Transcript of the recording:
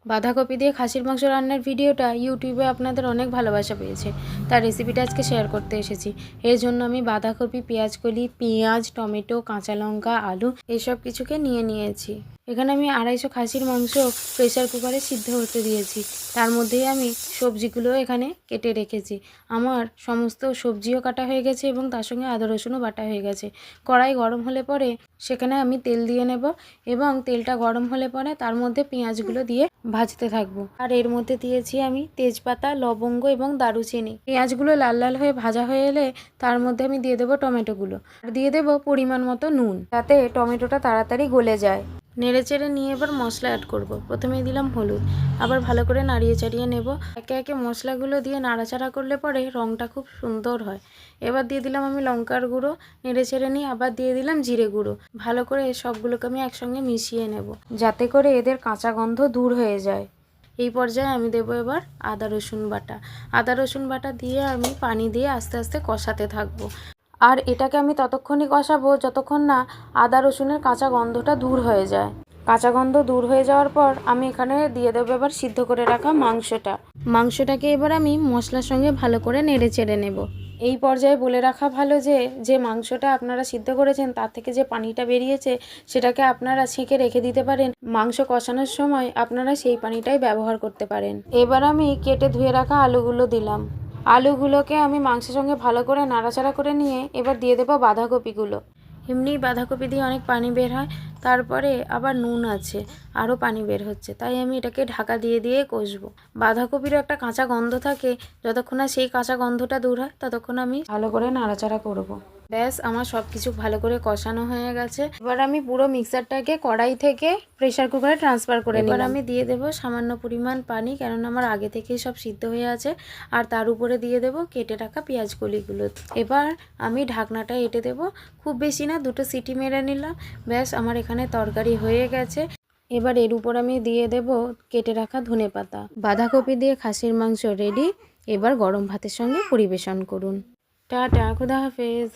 বাঁধাকপি দিয়ে খাসির মাংস রান্নার ভিডিওটা ইউটিউবে আপনাদের অনেক ভালোবাসা পেয়েছে, তার রেসিপিটা আজকে শেয়ার করতে এসেছি। এর জন্য আমি বাঁধাকপি, পেঁয়াজকলি, পেঁয়াজ, টমেটো, কাঁচা লঙ্কা, আলু এইসব কিছুকে নিয়েছি। এখানে আমি 250 খাসির মাংস প্রেসার কুকারে সিদ্ধ হতে দিয়েছি। তার মধ্যেই আমি সবজিগুলো এখানে কেটে রেখেছি। আমার সমস্ত সবজিও কাটা হয়ে গেছে এবং তার সঙ্গে আদা রসুনও বাটা হয়ে গেছে। কড়াই গরম হলে পরে সেখানে আমি তেল দিয়ে নেব এবং তেলটা গরম হলে পরে তার মধ্যে পেঁয়াজগুলো দিয়ে ভাজতে থাকবো। আর এর মধ্যে দিয়েছি আমি তেজপাতা, লবঙ্গ এবং দারুচিনি। পেঁয়াজগুলো লাল লাল হয়ে ভাজা হয়ে এলে তার মধ্যে আমি দিয়ে দেবো টমেটোগুলো, আর দিয়ে দেবো পরিমাণ মতো নুন, যাতে টমেটোটা তাড়াতাড়ি গলে যায়। নেড়েচেড়ে নিয়ে এবার মশলা অ্যাড করব। প্রথমেই দিলাম হলুদ, আবার ভালো করে নাড়িয়ে চাড়িয়ে নেব। একে একে মশলাগুলো দিয়ে নাড়াচাড়া করলে পরে রঙটা খুব সুন্দর হয়। এবার দিয়ে দিলাম আমি লঙ্কার গুঁড়ো, নেড়েচেড়ে নিয়ে আবার দিয়ে দিলাম জিরে গুঁড়ো। ভালো করে সবগুলোকে আমি একসঙ্গে মিশিয়ে নেব, যাতে করে এদের কাঁচা গন্ধ দূর হয়ে যায়। এই পর্যায়ে আমি দেবো এবার আদা রসুন বাটা। আদা রসুন বাটা দিয়ে আমি পানি দিয়ে আস্তে আস্তে কষাতে থাকবো। আর এটাকে আমি ততক্ষণই কষাবো যতক্ষণ না আদা রসুনের কাঁচা গন্ধটা দূর হয়ে যায়। কাঁচা গন্ধ দূর হয়ে যাওয়ার পর আমি এখানে দিয়ে দেবো এবার সিদ্ধ করে রাখা মাংসটাকে এবার আমি মশলার সঙ্গে ভালো করে নেড়ে চেড়ে নেব। এই পর্যায়ে বলে রাখা ভালো যে মাংসটা আপনারা সিদ্ধ করেছেন তার থেকে যে পানিটা বেরিয়েছে সেটাকে আপনারা ছেঁকে রেখে দিতে পারেন। মাংস কষানোর সময় আপনারা সেই পানিটাই ব্যবহার করতে পারেন। এবার আমি কেটে ধুয়ে রাখা আলুগুলো দিলাম। আলুগুলোকে আমি মাংসের সঙ্গে ভালো করে নাড়াচাড়া করে নিয়ে এবার দিয়ে দেবো বাঁধাকপিগুলো। এমনি বাঁধাকপি দিয়ে অনেক পানি বের হয়, তারপরে আবার নুন আছে, আরও পানি বের হচ্ছে, তাই আমি এটাকে ঢাকা দিয়ে কষবো। বাঁধাকপিরও একটা কাঁচা গন্ধ থাকে, যতক্ষণ না সেই কাঁচা গন্ধটা দূর হয় ততক্ষণ আমি ভালো করে নাড়াচাড়া করব। ব্যাস, আমার সব কিছু ভালো করে কষানো হয়ে গেছে। এবার আমি পুরো মিক্সারটাকে কড়াই থেকে প্রেসার কুকারে ট্রান্সফার করে নিলাম। এবার আমি দিয়ে দেবো সামান্য পরিমাণ পানি, কেননা আমার আগে থেকেই সব সিদ্ধ হয়ে আছে। আর তার উপরে দিয়ে দেবো কেটে রাখা পেঁয়াজ কলিগুলো। এবার আমি ঢাকনাটা এঁটে দেবো, খুব বেশি না, 2টো সিটি মেরে নিলাম। ব্যাস, আমার এখানে তরকারি হয়ে গেছে। এবার এর উপর আমি দিয়ে দেব কেটে রাখা ধনেপাতা। বাঁধাকপি দিয়ে খাসির মাংস রেডি। এবার গরম ভাতের সঙ্গে পরিবেশন করুন। টাটা, খুদা হাফেজ।